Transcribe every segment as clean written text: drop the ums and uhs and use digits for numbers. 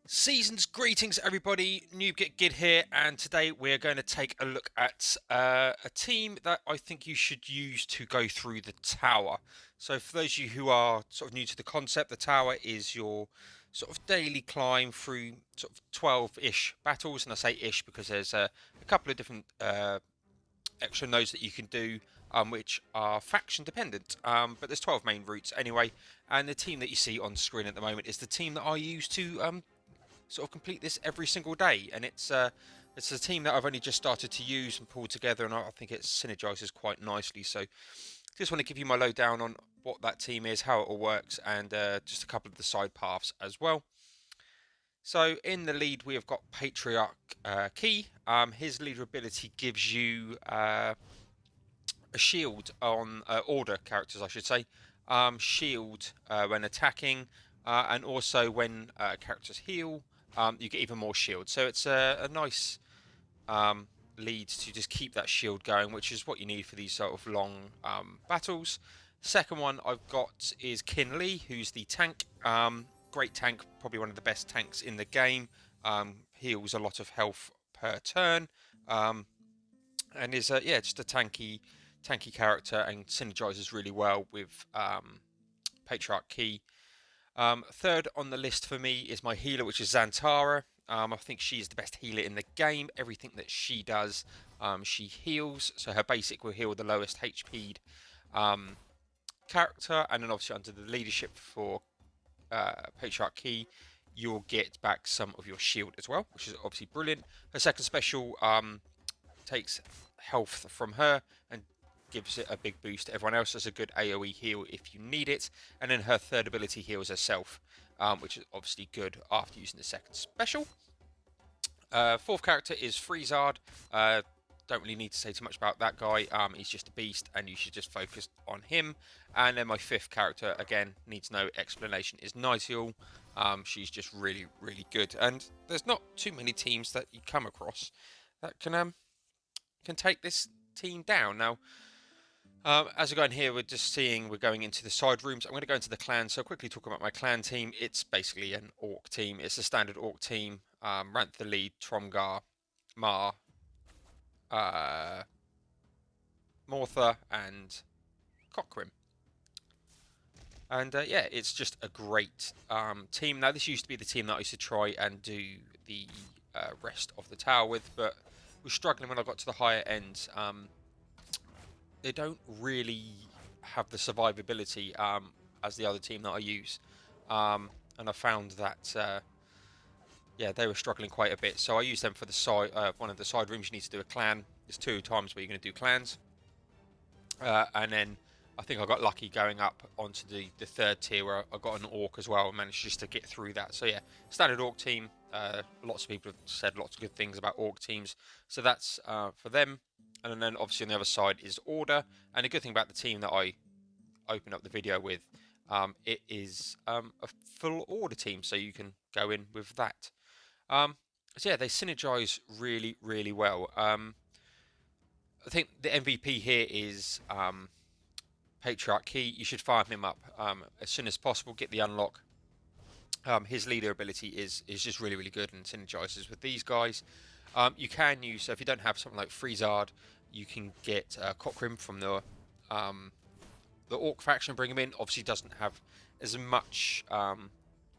Season's greetings, everybody. Noob Get Gid here, and today we're going to take a look at a team that I think you should use to go through the tower. So, for those of you who are sort of new to the concept, the tower is your sort of daily climb through sort of 12-ish battles, and I say ish because there's a couple of different extra nodes that you can do, which are faction dependent. But there's 12 main routes anyway, and the team that you see on screen at the moment is the team that I use to sort of complete this every single day, and it's a team that I've only just started to use and pull together, and I think it synergizes quite nicely. So just want to give you my lowdown on what that team is, how it all works, and just a couple of the side paths as well. So in the lead we have got Patriarch Key. His leader ability gives you a shield on order characters, I should say. Shield when attacking, and also when characters heal, you get even more shield. So it's a nice lead to just keep that shield going, which is what you need for these sort of long battles. Second one I've got is Kinley, who's the tank. Great tank, probably one of the best tanks in the game. Heals a lot of health per turn, and is yeah, just a tanky character, and synergizes really well with Patriarch Key. Third on the list for me is my healer, which is Xantara. I think she's the best healer in the game. Everything that she does, she heals. So her basic will heal the lowest HP'd character, and then obviously under the leadership for Patriarch Key, you'll get back some of your shield as well, which is obviously brilliant. Her second special takes health from her and gives it a big boost to everyone else as a good AoE heal if you need it. And then her third ability heals herself, which is obviously good after using the second special. Fourth character is Freezard. Don't really need to say too much about that guy. He's just a beast, and you should just focus on him. And then my fifth character, again, needs no explanation, is Nightingale. She's just really, really good. And there's not too many teams that you come across that can take this team down. Now, as we're going here, we're going into the side rooms. I'm going to go into the clan. So quickly talk about my clan team. It's basically an orc team. It's a standard orc team. Ranth the lead, Tromgar, Mar, uh, Mortha, and Cockrim. And yeah, it's just a great team. Now, this used to be the team that I used to try and do the rest of the tower with, but was struggling when I got to the higher ends. They don't really have the survivability as the other team that I use, and I found that yeah, they were struggling quite a bit. So I use them for the side one of the side rooms. You need to do a clan. There's two times where you're going to do clans, and then I think I got lucky going up onto the third tier where I got an orc as well and managed just to get through that. So yeah, standard orc team. Lots of people have said lots of good things about orc teams, so that's for them. And then obviously on the other side is order. And the good thing about the team that I opened up the video with, it is a full order team, so you can go in with that. So yeah, they synergize really, really well. I think the MVP here is Patriarch Key. You should farm him up as soon as possible. Get the unlock. His leader ability is just really, really good and synergizes with these guys. You can use, so if you don't have something like Freezard, you can get Cockrim from the Orc faction, bring him in. Obviously doesn't have as much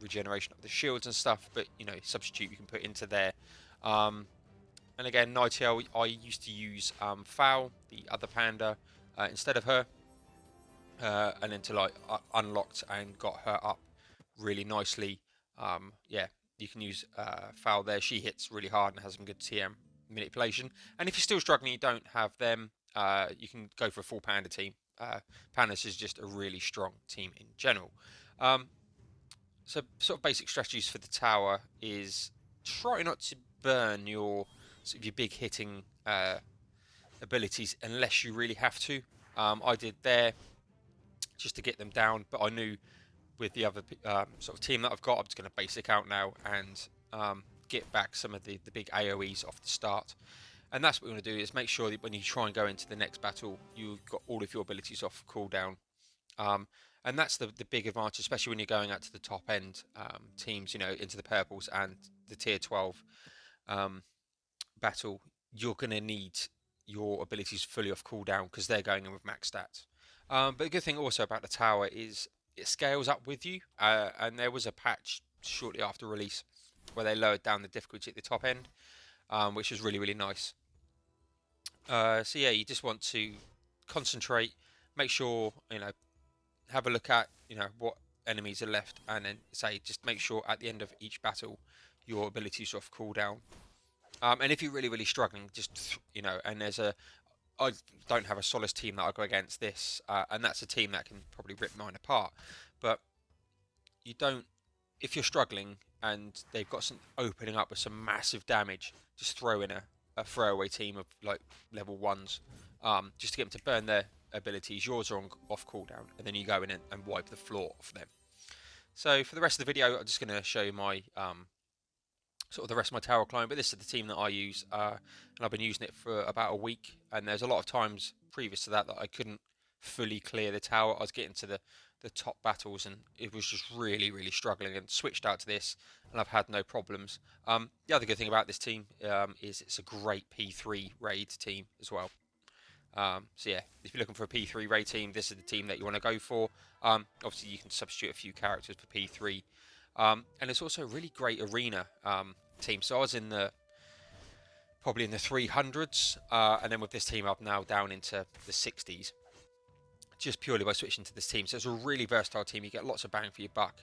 regeneration of the shields and stuff, but you know, substitute you can put into there. And again, Nightingale, I used to use Fowl, the other panda, instead of her, and until I unlocked and got her up really nicely. Yeah, you can use Fowl there. She hits really hard and has some good TM manipulation. And if you're still struggling, you don't have them, you can go for a full panda team. Pandas is just a really strong team in general. Um, so sort of basic strategies for the tower is try not to burn your sort of your big hitting abilities unless you really have to. I did there just to get them down, but I knew with the other sort of team that I've got, I'm just going to basic out now and get back some of the big AoEs off the start. And that's what we want to do, is make sure that when you try and go into the next battle, you've got all of your abilities off cooldown. And that's the big advantage, especially when you're going out to the top end teams, you know, into the purples and the tier 12 um, battle. You're going to need your abilities fully off cooldown because they're going in with max stats. But the good thing also about the tower is it scales up with you, and there was a patch shortly after release where they lowered down the difficulty at the top end, which was really, really nice. So yeah, you just want to concentrate, make sure, you know, have a look at, you know, what enemies are left, and then say just make sure at the end of each battle your abilities are off cooldown. And if you're really, really struggling, just, you know, and I don't have a Solace team that I go against this, and that's a team that can probably rip mine apart. But you don't, if you're struggling and they've got some opening up with some massive damage, just throw in a throwaway team of like level ones, just to get them to burn their abilities. Yours are on off cooldown, and then you go in and wipe the floor off them. So for the rest of the video, I'm just going to show you my sort of the rest of my tower climb, but this is the team that I use, and I've been using it for about a week. And there's a lot of times previous to that that I couldn't fully clear the tower. I was getting to the top battles, and it was just really, really struggling. And switched out to this, and I've had no problems. The other good thing about this team is it's a great P3 raid team as well. So yeah, if you're looking for a P3 raid team, this is the team that you want to go for. Obviously, you can substitute a few characters for P3. And it's also a really great arena team. So I was in the probably in the 300s, and then with this team I'm now down into the 60s, just purely by switching to this team. So it's a really versatile team. You get lots of bang for your buck.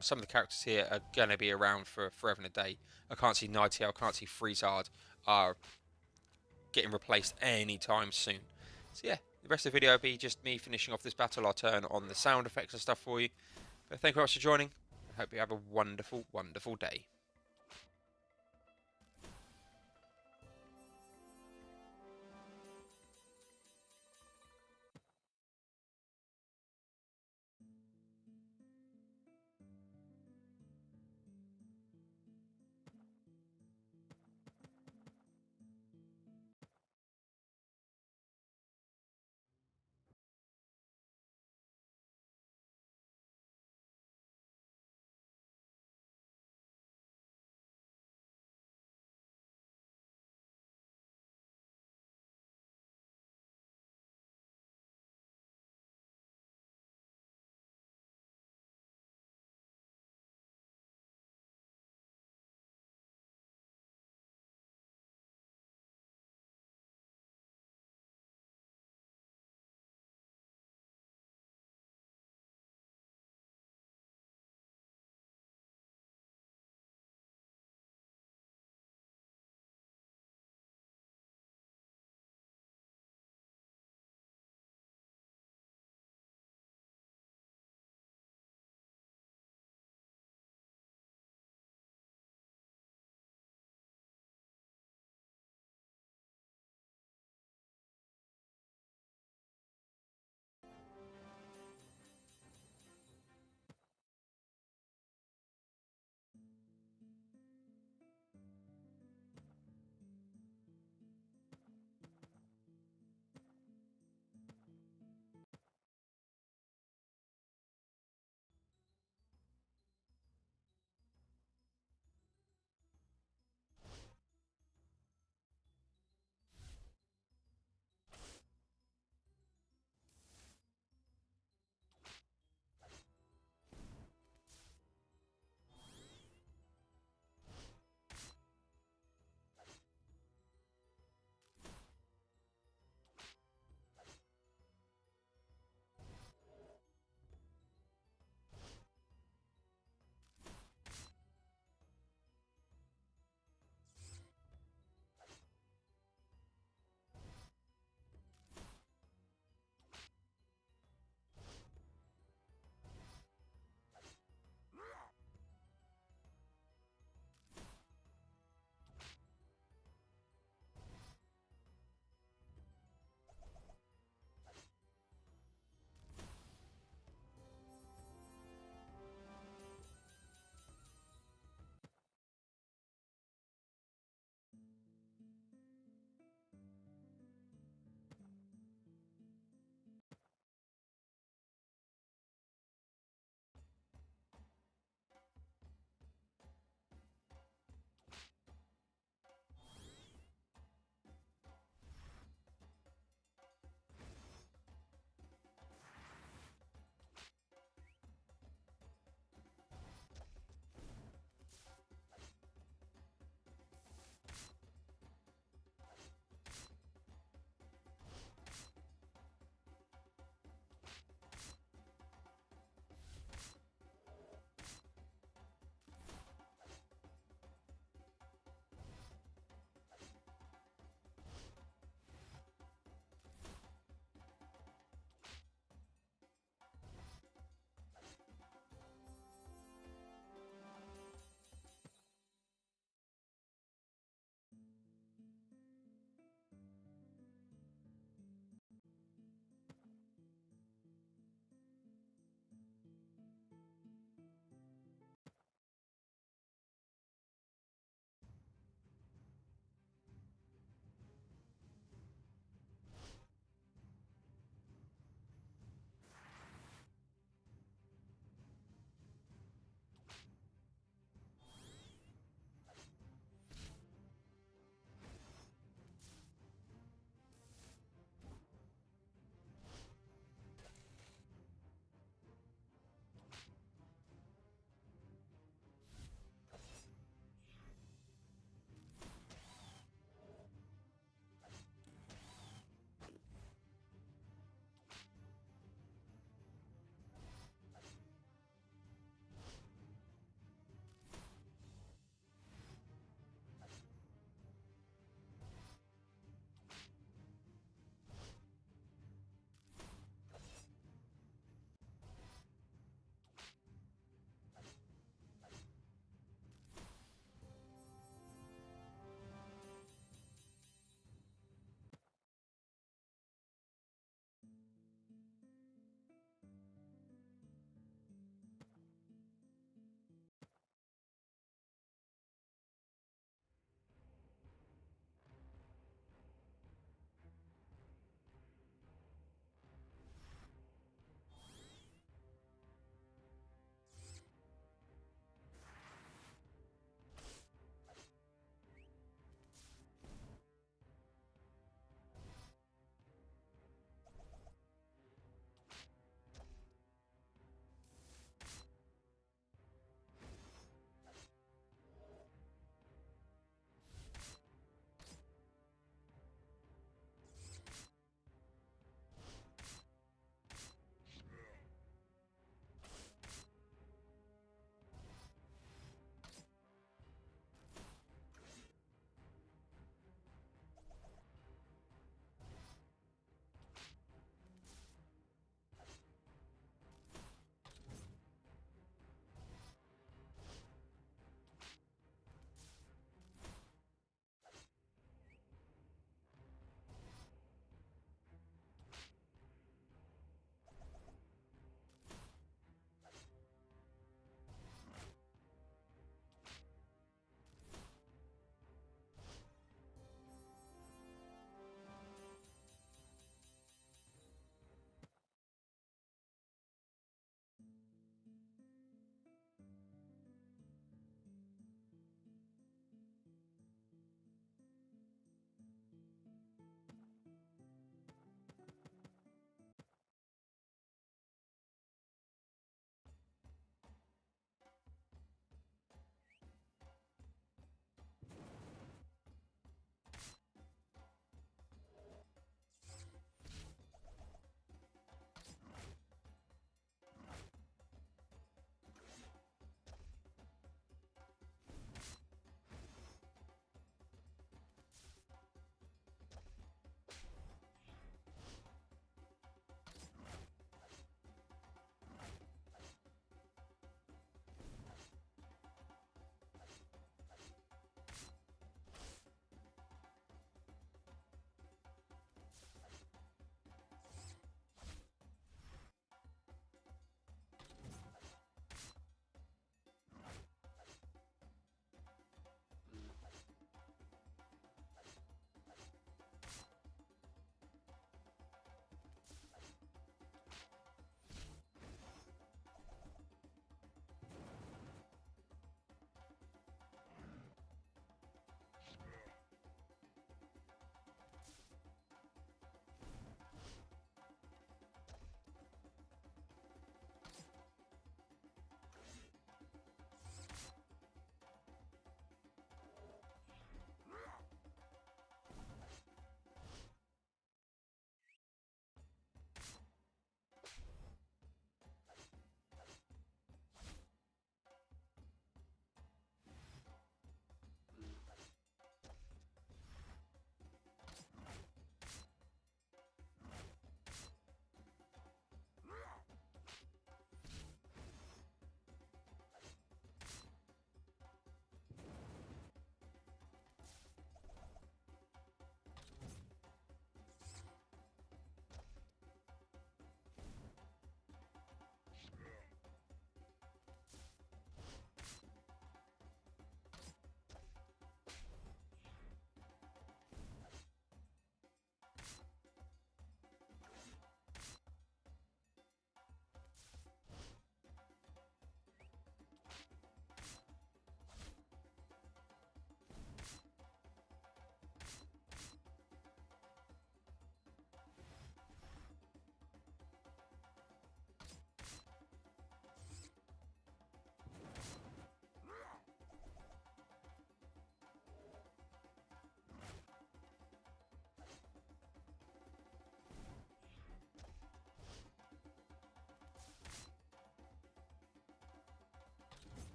Some of the characters here are going to be around for forever and a day. I can't see Nightingale, I can't see Freezard getting replaced anytime soon. So yeah, the rest of the video will be just me finishing off this battle. I'll turn on the sound effects and stuff for you. But thank you very much for joining. I hope you have a wonderful, wonderful day.